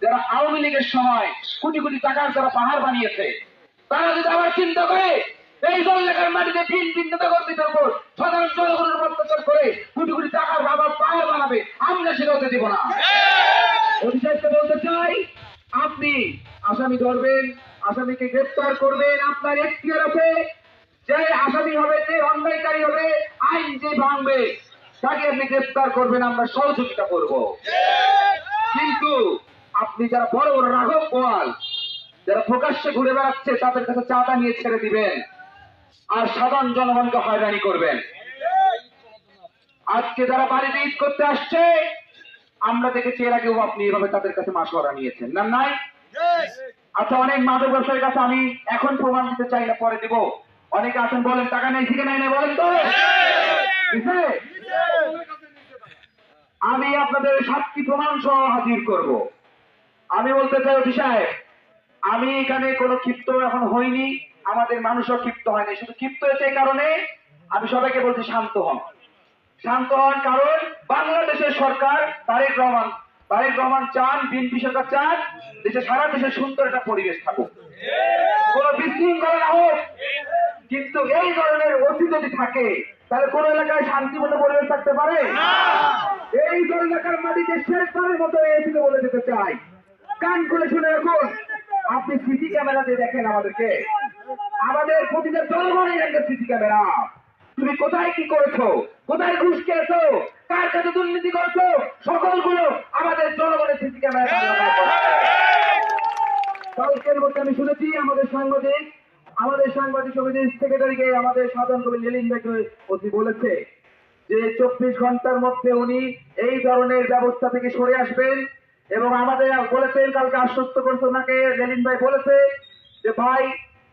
যারা আওয়ামী লীগের সময় কোটি কোটি টাকার যারা পাহাড় বানিয়েছে, তারা যদি আবার চিন্তা করে এই জলঢাকার মাটিতে বিএনপি নেতাকর্মীদের উপর সাধারণ জনগণের উপর অত্যাচার করে কোটি কোটি টাকার আবার পাহাড় বানাবে, আমরা সেটা হতে দিব না। অভিষেককে বলতে চাই, আপনি আসামি ধরবেন, আসামিকে গ্রেফতার করবেন, আপনার এখতিয়ার আছে। যে আসামি হবে, যে অন্যায়কারী হবে, আইন যে ভাঙবে তাকে আপনি গ্রেফতার করবেন, আমরা সহযোগিতা করব। কিন্তু আপনি যারা বড় বড় রাঘব বোয়াল যারা প্রকাশ্যে ঘুরে বেড়াচ্ছে তাদের কাছে চাঁদা নিয়ে ছেড়ে দিবেন আর সাধারণ জনগণকে হয়রানি করবেন। আজকে যারা বাড়িতে ঈদ করতে আসছে, আমরা দেখেছি এর আগেও আপনি এভাবে তাদের কাছে মাসওয়ারা নিয়েছেন না? নাই? আচ্ছা, অনেক মাদক ব্যবসায়ীর কাছে আমি এখন প্রমাণ দিতে চাই না, পরে দিব। অনেকে আছেন বলেন টাকা নেই, ঠিক নাই, বলেন তো। আমি আপনাদের সাক্ষী প্রমাণ সহ হাজির করব। আমি বলতে চাই অতি সাহেব, আমি এখানে কোনো ক্ষিপ্ত এখন হইনি, আমাদের মানুষও ক্ষিপ্ত হয়নি। শুধু ক্ষিপ্ত হয়েছে এই কারণে, আমি সবাইকে বলছি শান্ত হন, শান্ত হন। কারণ বাংলাদেশের সরকার তারেক রহমান চান, বিএনপি সরকার চান দেশে সারা দেশে সুন্দর একটা পরিবেশ থাকুক, কোন বিশৃঙ্খলা না হোক। কিন্তু এই ধরনের অতি যদি থাকে তাহলে কোন এলাকায় শান্তিমতো পরিবেশ থাকতে পারে? এই এলাকার মাটিতে শেষবারের মতো এসে বলে যেতে চাই, কান খুলে শুনে রাখুন, আপনি সিসি ক্যামেরাতে দেখেন আমাদেরকে, আমাদের প্রতিটা জনগণের একটা সিসি ক্যামেরা। তুমি কোথায় কি করেছো, কোথায় ঘুষ খেয়েছো, কার কাছে দুর্নীতি করেছো, সকলগুলো আমাদের জনগণের সিসি ক্যামেরা। কালকের মধ্যে আমি শুনেছি আমাদের সাংবাদিক সমিতির সেক্রেটারিকে আমাদের সাধারণ কবি লেলিন ভাইকে ওসি বলেছে যে 24 ঘন্টার মধ্যে উনি এই ধরনের ব্যবস্থা থেকে সরে আসবেন। এবং আমাদের বলেছেন, কালকে আশ্বস্ত করছে ওনাকে লেলিন ভাই, বলেছে যে ভাই,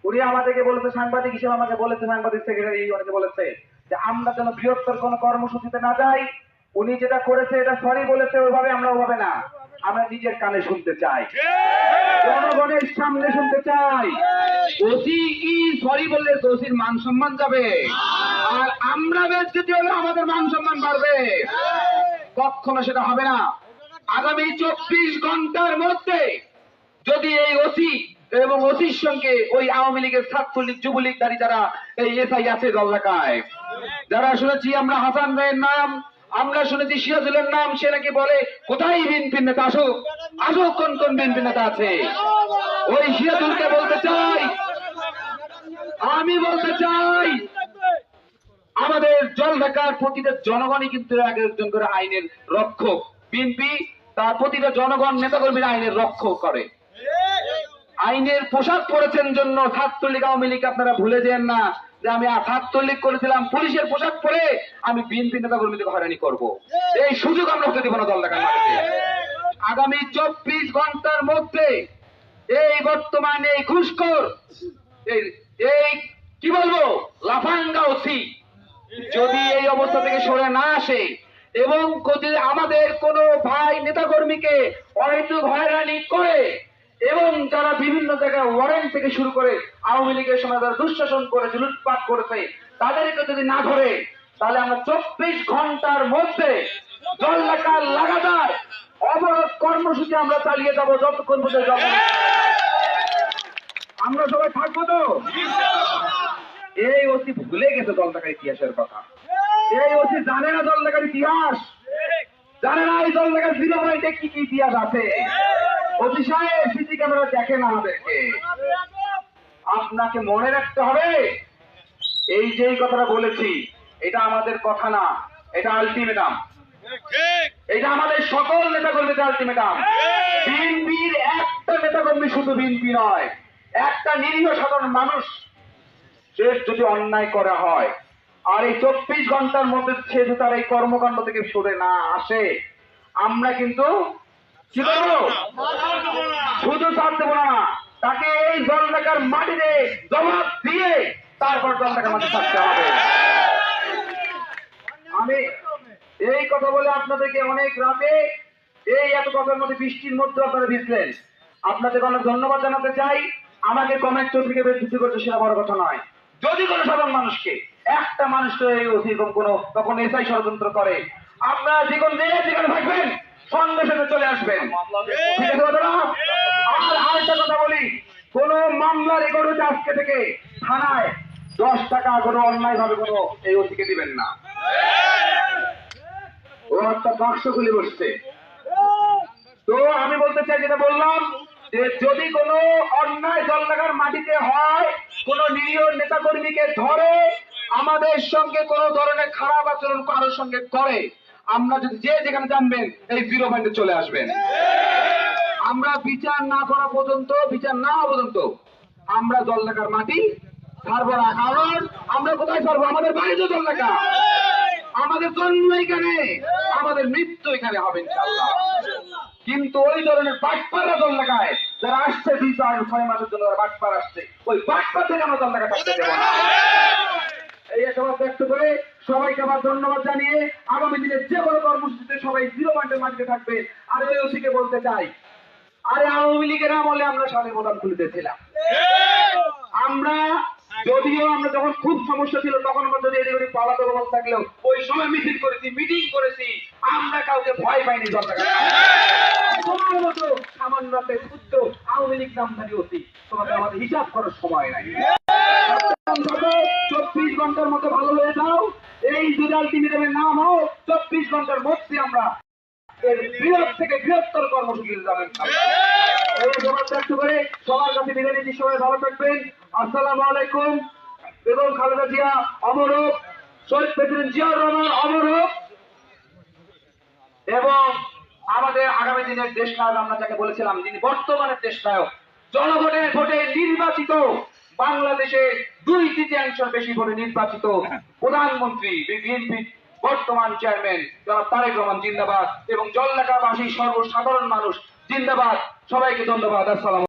উনি আমাদেরকে বলেছে, সাংবাদিক হিসেবে আমাকে বলেছে, সাংবাদিক সেক্রেটারি অনেকে বলেছে যে আমরা যেন বৃহত্তর কোন কর্মসূচিতে না যাই। উনি যেটা করেছে এটা সরি বলেছে, ওইভাবে আমরা ওভাবে না, আমরা নিজের কানে শুনতে চাই, জনগণের সামনে শুনতে চাই। ওসি কি সরি বললে ওসির মান সম্মান যাবে, আর আমরা বেশ যদি হলে আমাদের মান সম্মান বাড়বে? কখনো সেটা হবে না। আগামী 24 ঘন্টার মধ্যে যদি এই ওসি এবং ওসির সঙ্গে ওই আওয়ামী লীগের ছাত্রলীগ যুবলীগধারী যারা এই এসআই আছে এলাকায়, যারা শুনেছি আমরা হাসান ভাইয়ের নাম, আমরা শুনেছি সিরাজুলের নাম, সে নাকি বলে কোথায় বিএনপি নেতা আসুক, কোন কোন বিএনপি নেতা আছে। ওই সিরাজুলকে বলতে চাই, আমি বলতে চাই, আমাদের জলঢাকার প্রতিটা জনগণই কিন্তু একজন করে আইনের রক্ষক। বিএনপি তার প্রতিটা জনগণ নেতাকর্মীরা আইনের রক্ষক করে। আইনের পোশাক পরেছেন জন্য ছাত্রলীগ আওয়ামী লীগ আপনারা ভুলে যেন না যে আমি ছাত্রলীগ করেছিলাম, পুলিশের পোশাক পরে আমি বিএনপি নেতাকর্মীদের হয়রানি করব, এই সুযোগ আমরা হতে দিব না জলঢাকার মাটিতে। আগামী 24 ঘন্টার মধ্যে এই বর্তমানে এই ঘুষখোর এই কি বলবো লাফাঙ্গা ওসি যদি এই অবস্থা থেকে সরে না আসে এবং আমাদের কোন ভাই নেতাকর্মীকে অহেতুক হয়রানি করে এবং যারা বিভিন্ন জায়গায় ওয়ারেন্ট থেকে শুরু করে আওয়ামী লীগের সময় যারা দুঃশাসন করেছে, লুটপাট করেছে, তাদেরকে যদি না ধরে, তাহলে আমরা 24 ঘন্টার মধ্যে জলঢাকার লাগাতার অবরোধ কর্মসূচি আমরা চালিয়ে যাবো যতক্ষণ পর্যন্ত আমরা সবাই থাকবো। তো এই ওসি ভুলে গেছে জলঢাকার ইতিহাসের কথা, এই ওসি জানে না জলঢাকার ইতিহাস, জানে না এই জলঢাকার জিরোমাইটে কি কি ইতিহাস আছে। ওসি সাহেব সিসি ক্যামেরা দেখেন আমাদেরকে, আপনাকে মনে রাখতে হবে এই যে কথাটা বলেছি এটা আমাদের কথা না, এটা আলটিমেটাম, এটা আমাদের সকল নেতাকর্মীদের আলটিমেটাম। বিএনপির একটা নেতাকর্মী শুধু বিএনপি নয়, একটা নিরীহ সাধারণ মানুষ যদি অন্যায় করা হয় আর এই 24 ঘন্টার মধ্যে সে যদি তার এই কর্মকাণ্ড থেকে সরে না আসে, আমরা কিন্তু কি করবো, শুধু ছাড় দেবো না, তাকে এই জলঢাকার মাটিতে জবাব দিয়ে তারপর জলঢাকার মাটি থাকতে হবে। আমি এই কথা বলে আপনাদেরকে অনেক রাতে এই এত কথার মধ্যে বৃষ্টির মধ্যে আপনারা ভিজলেন, আপনাদের অনেক ধন্যবাদ জানাতে চাই। আমাকে কমেন্ট থেকে বিদ্যুৎ করছে সেটা বড় কথা নয়। যদি কোনো সাধারণ মানুষকে একটা মানুষকে এরকম কোনো তখন এসআই ষড়যন্ত্র করে, আপনারা যে কোনো জায়গায় যেখানে থাকবেন সঙ্গে সঙ্গে চলে আসবেন, ঠিক আছে? আজকে থেকে থানায় 10 টাকা কোনো অন্যায় ভাবে কোনো এই ওসিকে দিবেন না। ও একটা বাক্স খুলে বসছে। তো আমি বলতে চাই, যেটা বললাম, যে যদি কোনো অন্যায় জলঢাকার মাটিতে হয়, কোন নিরীহ নেতা কর্মীকে ধরে আমাদের সঙ্গে কোন ধরনের খারাপ আচরণ কারোর সঙ্গে করে, আমরা যদি যে যেখানে জানবেন এই 0 পয়েন্টে চলে আসবেন। আমরা বিচার না করা পর্যন্ত, বিচার না হওয়া পর্যন্ত আমরা জলঢাকার মাটি ছাড়বো না। কারণ আমরা কোথায় ছাড়বো? আমাদের বাড়ি তো জলঢাকা, আমাদের জন্ম এখানে, আমাদের মৃত্যু এখানে হবে ইনশাআল্লাহ। কিন্তু ওই ধরনের বাটপাড়া জলঢাকায় যারা আসছে 2-4-6 মাসের জন্য, যারা বাটপার আসছে, ওই বাটপার থেকে আমরা জলঢাকা থাকতে দেবো না। এই একটা ব্যক্ত করে সবাইকে আবার ধন্যবাদ জানিয়ে আগামী দিনে যে কোনো কর্মসূচিতে সবাই 0 পয়েন্টের মাটিতে থাকবে। আর ওই ওসিকে বলতে চাই, আরে আওয়ামী লীগের আমলে আমরা সাথে বোতাম খুলতেছিলাম। আমরা যদিও আমরা যখন খুব সমস্যা ছিল তখন আমরা যদি এদিকে পালাতে অবস্থা থাকলেও ওই সময় মিছিল করেছি, মিটিং করেছি, আমরা কাউকে ভয় পাইনি। তোমার মতো সামান্য একটা ক্ষুদ্র আওয়ামী লীগ নামধারী ওসি তোমাকে আমাদের হিসাব করার সময় নাই। 24 ঘন্টার মধ্যে ভালো হয়ে যাও। এই যদি আলটিমেটামের নাম হোক 24 ঘন্টার মধ্যে আমরা এর বৃহৎ থেকে বৃহত্তর কর্মসূচিতে যাবেন। এই জবাব ব্যক্ত করে সবার কাছে বিদায় নিচ্ছি। সবাই ভালো থাকবেন। আসসালামু আলাইকুম। এবং খালেদা জিয়া অমর হোক, শহীদ প্রেসিডেন্ট জিয়াউর রহমান অমর হোক, এবং আমাদের আগামী দিনের দেশ নায়ক আমরা যাকে বলেছিলাম, যিনি বর্তমানের দেশ নায়ক, জনগণের ভোটে নির্বাচিত, বাংলাদেশের 2/3 বেশি ভোটে নির্বাচিত প্রধানমন্ত্রী, বিএনপি বর্তমান চেয়ারম্যান জনাব তারেক রহমান জিন্দাবাদ, এবং জলঢাকাবাসী সর্বসাধারণ মানুষ জিন্দাবাদ। সবাইকে ধন্যবাদ। আসসালাম।